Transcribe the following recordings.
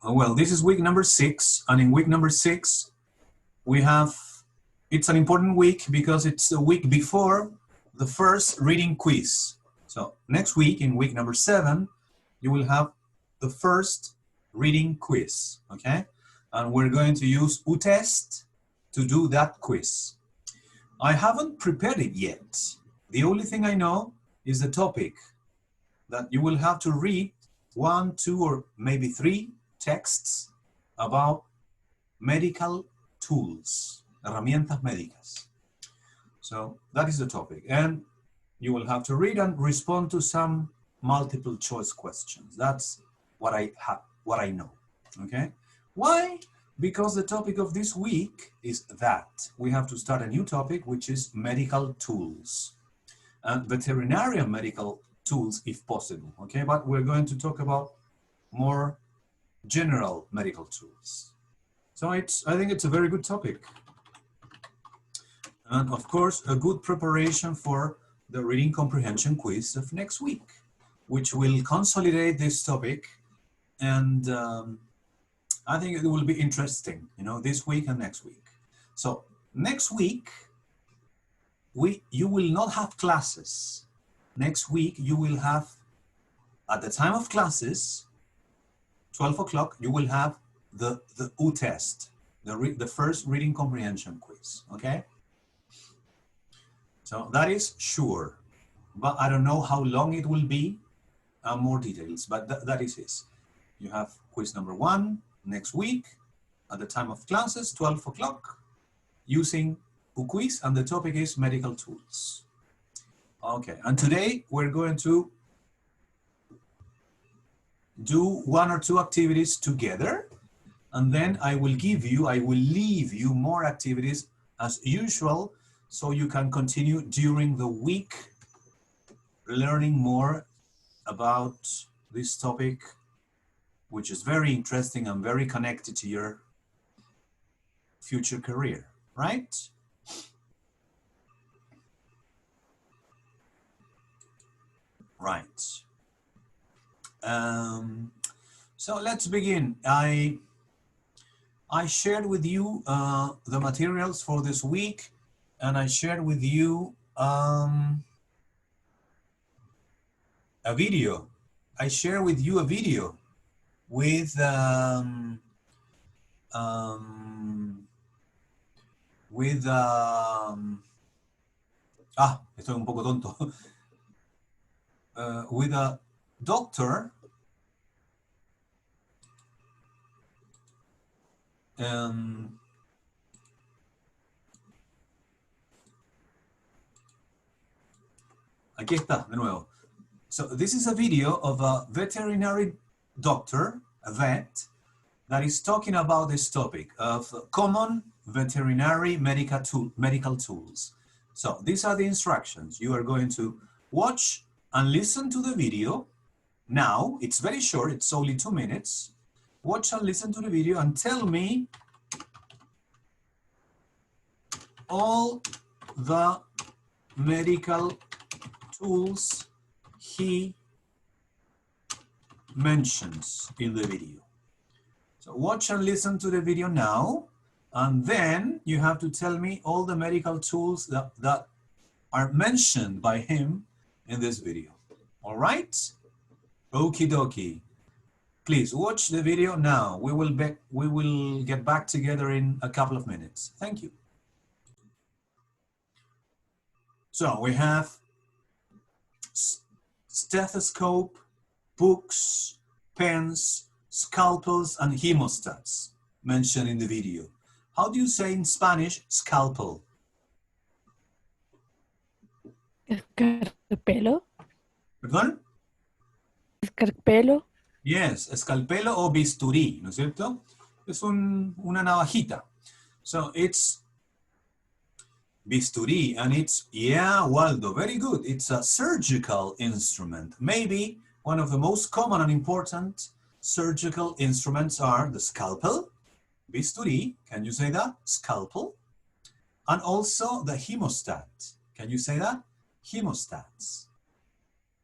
Well, this is week number 6, and in week number 6, we have, it's an important week because it's the week before the first reading quiz. So next week, in week number 7, you will have the first reading quiz, okay? And we're going to use UTest to do that quiz. I haven't prepared it yet. The only thing I know is the topic that you will have to read 1, 2, or maybe 3 texts about medical tools, herramientas médicas. So that is the topic. And you will have to read and respond to some multiple choice questions. That's what I know, okay? Why? Because the topic of this week is that. We have to start a new topic, which is medical tools. And veterinarian medical tools, if possible, okay? But we're going to talk about more general medical tools. So I think it's a very good topic. And of course, a good preparation for the reading comprehension quiz of next week, which will consolidate this topic. And I think it will be interesting, you know, this week and next week. So next week, you will not have classes. Next week, you will have, at the time of classes, 12 o'clock, you will have the UTest, the first reading comprehension quiz, okay? So that is sure, but I don't know how long it will be, more details, but that is it. You have quiz number 1 next week at the time of classes, 12 o'clock, using UQuiz, and the topic is medical tools. Okay, and today we're going to do 1 or 2 activities together, and then I will leave you more activities as usual, so you can continue during the week learning more about this topic, which is very interesting and very connected to your future career, right? Right. So let's begin. I shared with you the materials for this week, and I shared with you a video. I share with you a video with estoy un poco tonto. With a doctor aquí está, de nuevo. So this is a video of a veterinary doctor, a vet, that is talking about this topic of common veterinary medical tools. So these are the instructions. You are going to watch and listen to the video. Now, it's very short, it's only 2 minutes. Watch and listen to the video and tell me all the medical tools he mentions in the video. So watch and listen to the video now, and then you have to tell me all the medical tools that are mentioned by him in this video. All right? Okie dokie. Please watch the video now. We will get back together in a couple of minutes. Thank you. So we have stethoscope, books, pens, scalpels, and hemostats mentioned in the video. How do you say in Spanish scalpel? Escarpelo. ¿Perdón? Escarpelo. Yes, escalpelo o bisturí, ¿no es cierto? Es una navajita. So it's bisturí, and it's, yeah, Waldo, very good. It's a surgical instrument. Maybe one of the most common and important surgical instruments are the scalpel, bisturí, can you say that? Scalpel. And also the hemostat. Can you say that? Hemostats.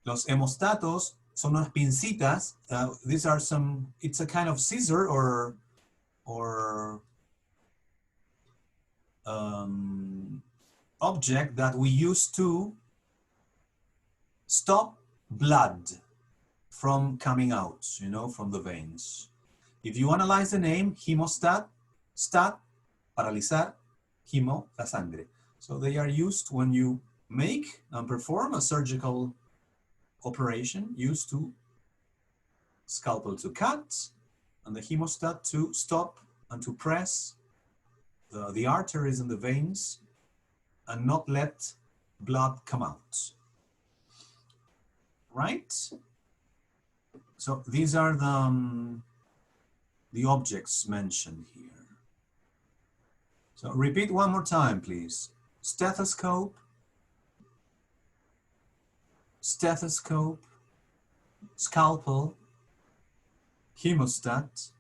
Los hemostatos son unas pincitas. These are some, it's a kind of scissor or object that we use to stop blood from coming out, you know, from the veins. If you analyze the name, hemostat, stat, paralizar, hemo, la sangre. So they are used when you make and perform a surgical operation, used to scalpel to cut, and the hemostat to stop and to press the arteries and the veins and not let blood come out. Right? So these are the objects mentioned here. So repeat one more time, please. Stethoscope, stethoscope, scalpel, hemostat,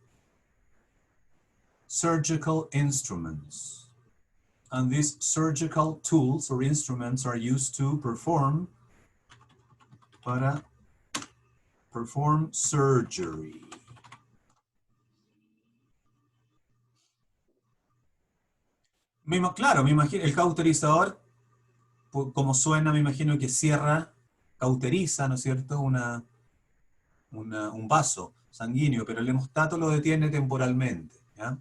surgical instruments. And these surgical tools or instruments are used to perform surgery. Claro, me imagino, el cauterizador, como suena, me imagino que cierra, cauteriza, ¿no es cierto?, un vaso sanguíneo, pero el hemostato lo detiene temporalmente, ¿ya?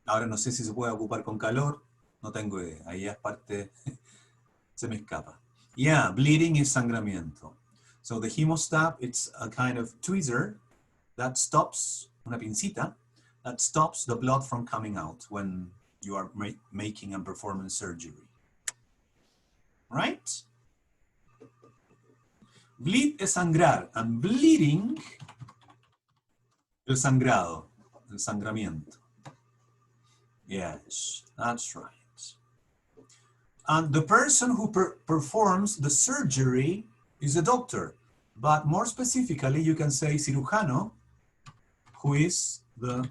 Ahora no sé si se puede ocupar con calor, no tengo idea, ahí es parte, se me escapa. Yeah, bleeding is sangramiento. So the hemostat, it's a kind of tweezer that stops, una pincita, that stops the blood from coming out when you are making and performing surgery. Right? Bleed es sangrar, and bleeding, el sangrado, el sangramiento. Yes, that's right. And the person who performs the surgery is a doctor, but more specifically, you can say cirujano, who is the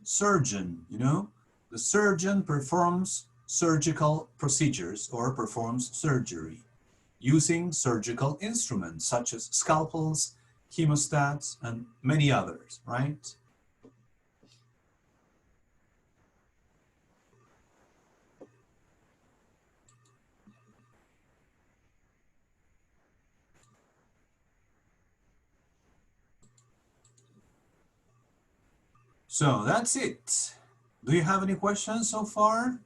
surgeon, you know? The surgeon performs surgical procedures or performs surgery using surgical instruments such as scalpels, hemostats, and many others, right? So that's it. Do you have any questions so far?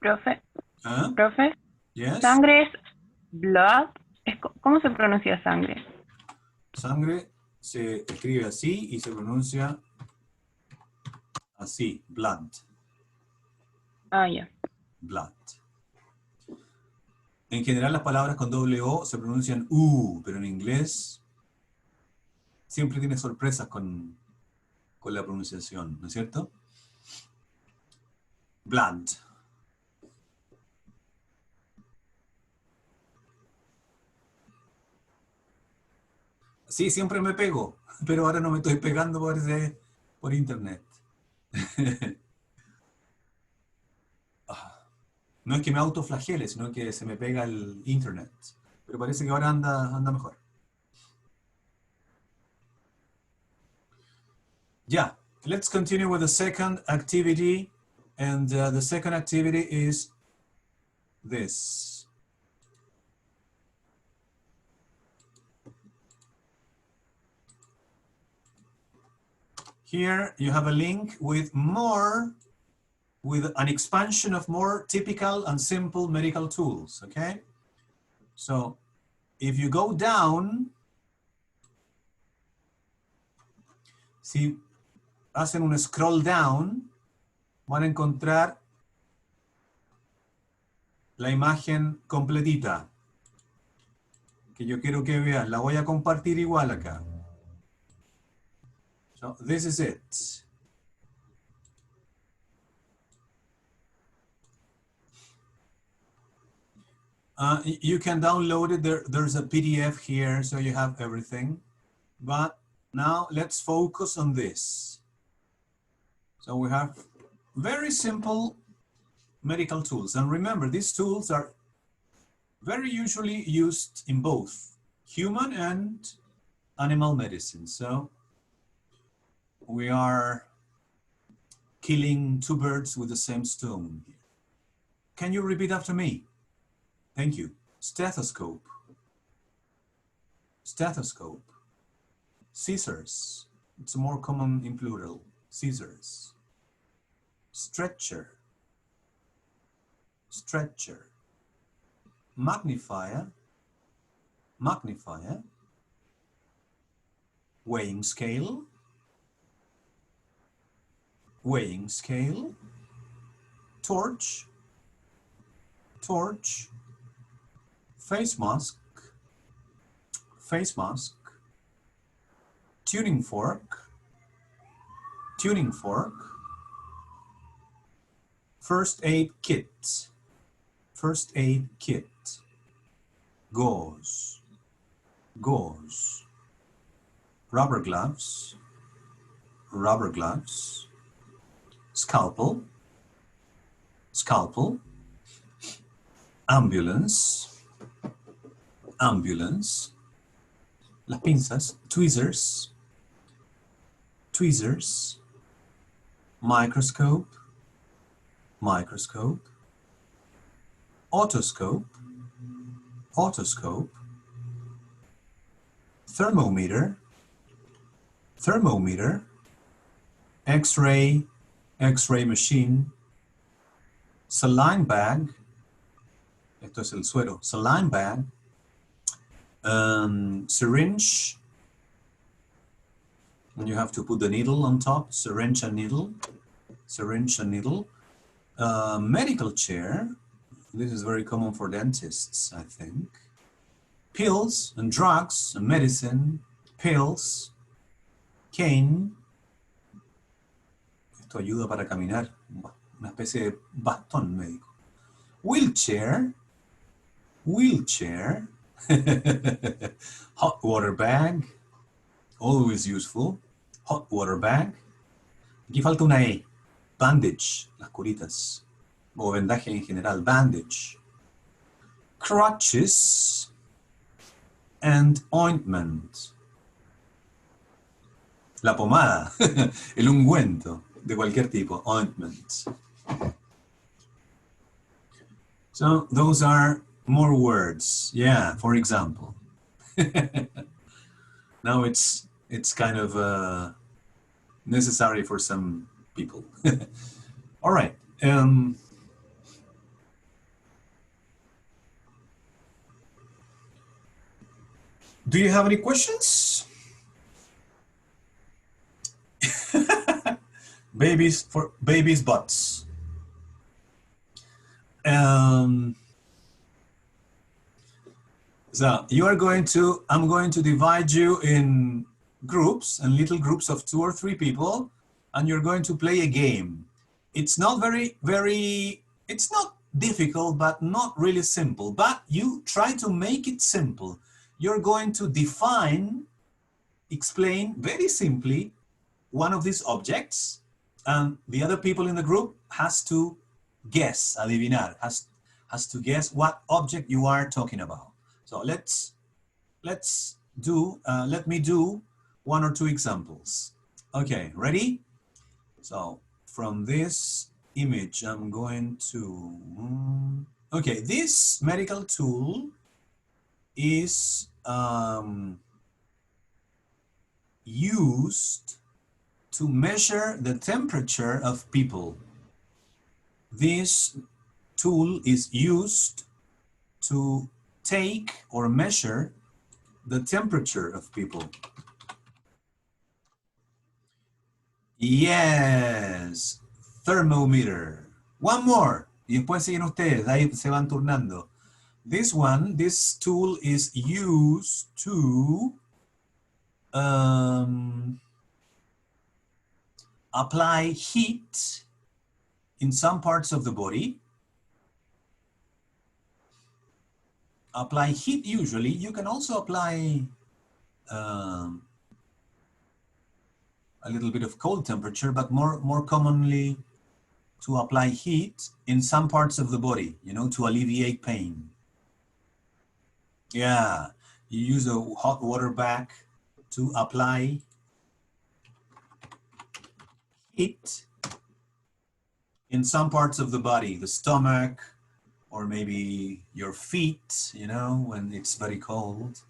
Profe, Huh? profe, Yes? sangre es blood. ¿Cómo se pronuncia sangre? Sangre se escribe así y se pronuncia así, blood. Ah, ya. Blood. En general las palabras con doble O se pronuncian U, pero en inglés siempre tiene sorpresas con la pronunciación, ¿no es cierto? Blood. Sí, siempre me pego, pero ahora no me estoy pegando por internet. No es que me autoflagele, sino que se me pega el internet. Pero parece que ahora anda mejor. Yeah, let's continue with the second activity. And the second activity is this. Here you have a link with an expansion of more typical and simple medical tools, okay? So if you go down, si hacen un scroll down, van a encontrar la imagen completita que yo quiero que vean. La voy a compartir igual acá. So this is it. You can download it. There's a PDF here, so you have everything. But now let's focus on this. So we have very simple medical tools. And remember, these tools are very usually used in both human and animal medicine. So we are killing two birds with the same stone here. Can you repeat after me? Thank you. Stethoscope. Stethoscope. Scissors. It's more common in plural. Scissors. Stretcher. Stretcher. Magnifier. Magnifier. Weighing scale. Weighing scale. Torch. Torch. Face mask. Face mask. Tuning fork. Tuning fork. First aid kit. First aid kit. Gauze. Gauze. Rubber gloves. Rubber gloves. Scalpel. Scalpel. Ambulance. Ambulance. Las pinzas. Tweezers. Tweezers. Microscope. Microscope. Otoscope. Otoscope. Thermometer. Thermometer. X-ray. X-ray machine. Saline bag. Esto es el suero. Saline bag. Syringe. And you have to put the needle on top. Syringe and needle. Syringe and needle. Medical chair. This is very common for dentists, I think. Pills and drugs and medicine. Pills. Cane. Esto ayuda para caminar. Una especie de bastón médico. Wheelchair. Wheelchair. Hot water bag. Always useful. Hot water bag. Aquí falta una E. Bandage. Las curitas. O vendaje en general. Bandage. Crutches. And ointment. La pomada. El ungüento. De cualquier tipo. Ointment. So those are more words. Yeah, for example. Now it's kind of necessary for some people. All right. Do you have any questions? Babies' butts. So I'm going to divide you in groups and little groups of 2 or 3 people, and you're going to play a game. It's not it's not difficult, but not really simple, but you try to make it simple. You're going to explain very simply one of these objects, and the other people in the group has to guess, adivinar, has to guess what object you are talking about. So let me do 1 or 2 examples. Okay, ready? So from this image, I'm going to, okay, this medical tool is used to measure the temperature of people. This tool is used to take or measure the temperature of people. Yes, thermometer. One more. Y después siguen ustedes, ahí se van turnando. This tool is used to apply heat in some parts of the body. Apply heat usually. You can also apply a little bit of cold temperature, but more commonly to apply heat in some parts of the body, you know, to alleviate pain. Yeah, you use a hot water bag to apply heat in some parts of the body, the stomach, or maybe your feet, you know, when it's very cold,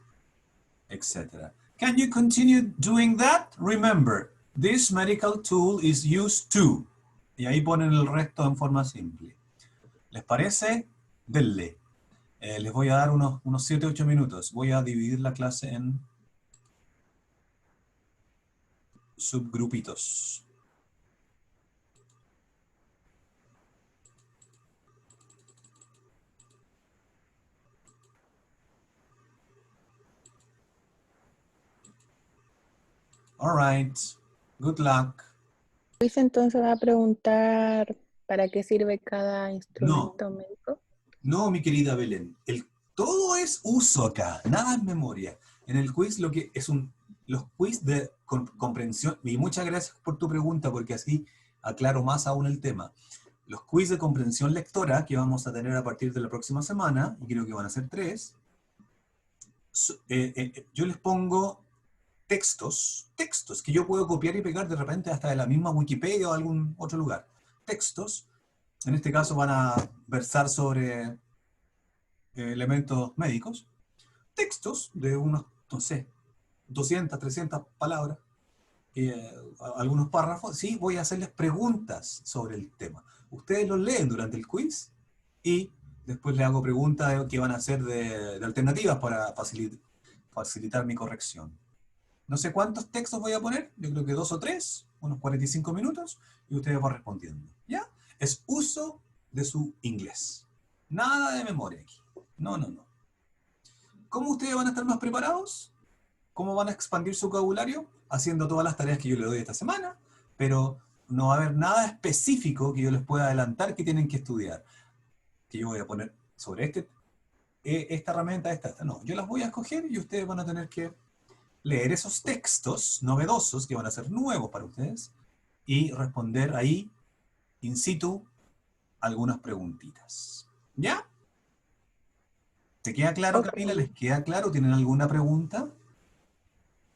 etc. Can you continue doing that? Remember, this medical tool is used to. Y ahí ponen el resto en forma simple. ¿Les parece? Denle. Les voy a dar unos 7-8 minutos. Voy a dividir la clase en subgrupitos. All right. Good luck. Luis entonces va a preguntar para qué sirve cada instrumento médico. No, mi querida Belén. Todo es uso acá, nada es memoria. En el quiz lo que es los quiz de comprensión, y muchas gracias por tu pregunta porque así aclaro más aún el tema. Los quiz de comprensión lectora que vamos a tener a partir de la próxima semana, y creo que van a ser 3, yo les pongo textos que yo puedo copiar y pegar de repente hasta de la misma Wikipedia o algún otro lugar. Textos, en este caso van a versar sobre elementos médicos. Textos de unos, no sé, 200, 300 palabras, algunos párrafos. Sí, voy a hacerles preguntas sobre el tema. Ustedes los leen durante el quiz y después les hago preguntas que van a hacer de alternativas para facilitar mi corrección. No sé cuántos textos voy a poner, yo creo que 2 o 3, unos 45 minutos, y ustedes van respondiendo. ¿Ya? Es uso de su inglés. Nada de memoria aquí. No. ¿Cómo ustedes van a estar más preparados? ¿Cómo van a expandir su vocabulario? Haciendo todas las tareas que yo les doy esta semana, pero no va a haber nada específico que yo les pueda adelantar que tienen que estudiar. Que yo voy a poner sobre esta herramienta, esta. No, yo las voy a escoger y ustedes van a tener que leer esos textos novedosos que van a ser nuevos para ustedes y responder ahí, in situ, algunas preguntitas. ¿Ya? ¿Te queda claro, Okay. Camila? ¿Les queda claro? ¿Tienen alguna pregunta?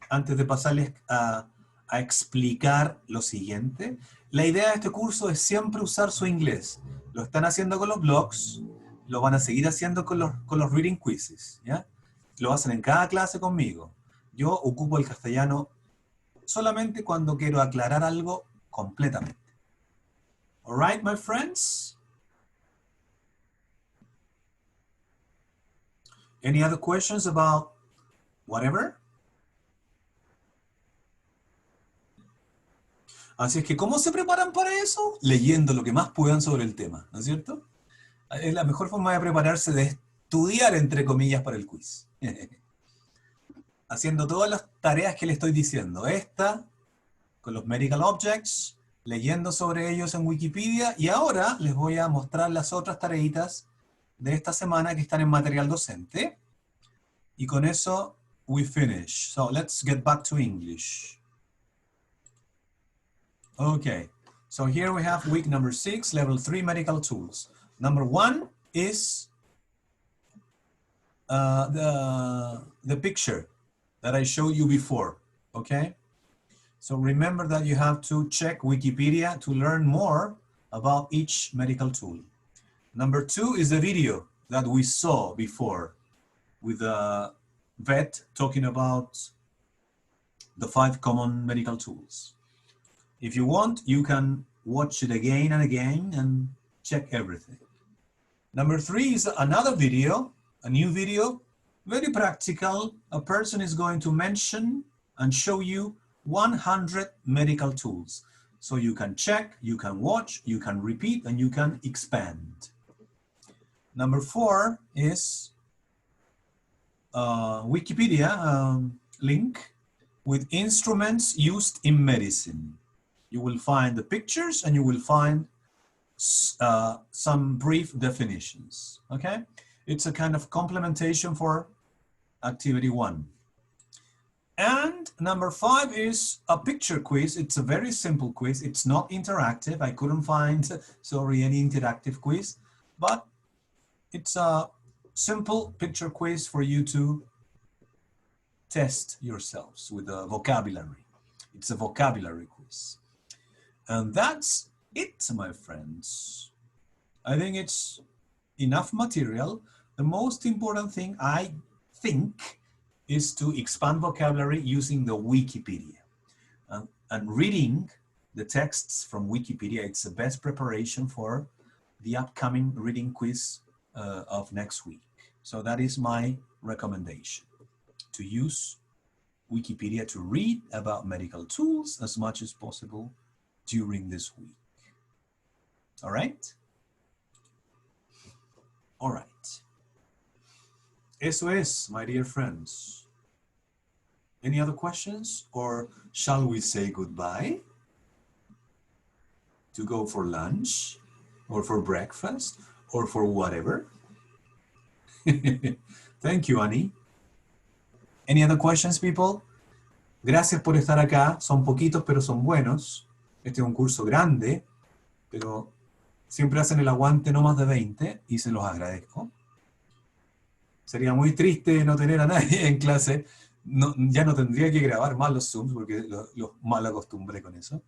Antes de pasarles a explicar lo siguiente. La idea de este curso es siempre usar su inglés. Lo están haciendo con los blogs, lo van a seguir haciendo con los reading quizzes, ¿ya? Lo hacen en cada clase conmigo. Yo ocupo el castellano solamente cuando quiero aclarar algo completamente. All right, my friends? Any other questions about whatever? Así es que, ¿cómo se preparan para eso? Leyendo lo que más puedan sobre el tema, ¿no es cierto? Es la mejor forma de prepararse, de estudiar, entre comillas, para el quiz. Haciendo todas las tareas que le estoy diciendo. Esta, con los medical objects, leyendo sobre ellos en Wikipedia, y ahora les voy a mostrar las otras tareitas de esta semana que están en material docente. Y con eso, we finish. So, let's get back to English. Okay, so here we have week number 6, level 3 medical tools. Number 1 is the picture that I showed you before, okay? So remember that you have to check Wikipedia to learn more about each medical tool. Number 2 is the video that we saw before with the vet talking about the 5 common medical tools. If you want, you can watch it again and again and check everything. Number 3 is another video, a new video, very practical. A person is going to mention and show you 100 medical tools. So you can check, you can watch, you can repeat, and you can expand. Number 4 is Wikipedia link with instruments used in medicine. You will find the pictures and you will find some brief definitions, okay? It's a kind of complementation for activity 1. And number 5 is a picture quiz. It's a very simple quiz. It's not interactive. I couldn't find, sorry, any interactive quiz, but it's a simple picture quiz for you to test yourselves with the vocabulary. It's a vocabulary quiz. And that's it, my friends. I think it's enough material. The most important thing, I think, is to expand vocabulary using the Wikipedia. And reading the texts from Wikipedia, it's the best preparation for the upcoming reading quiz of next week. So that is my recommendation, to use Wikipedia to read about medical tools as much as possible during this week. All right? All right. Eso es, my dear friends. Any other questions? Or shall we say goodbye? To go for lunch? Or for breakfast? Or for whatever? Thank you, Annie. Any other questions, people? Gracias por estar acá. Son poquitos, pero son buenos. Este es un curso grande, pero siempre hacen el aguante no más de 20 y se los agradezco. Sería muy triste no tener a nadie en clase. No, ya no tendría que grabar más los Zooms porque los mal acostumbré con eso.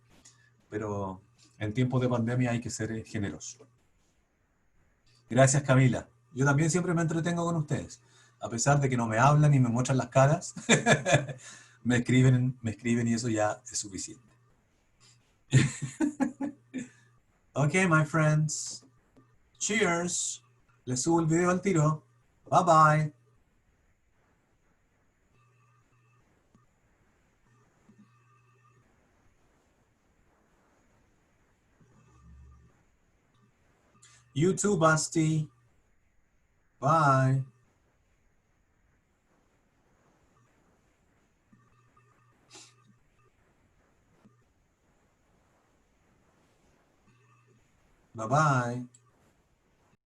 Pero en tiempos de pandemia hay que ser generoso. Gracias, Camila. Yo también siempre me entretengo con ustedes. A pesar de que no me hablan y me muestran las caras, me escriben y eso ya es suficiente. Okay, my friends. Cheers. Les subo el video al tiro. Bye bye. You too, Basti. Bye. Bye-bye.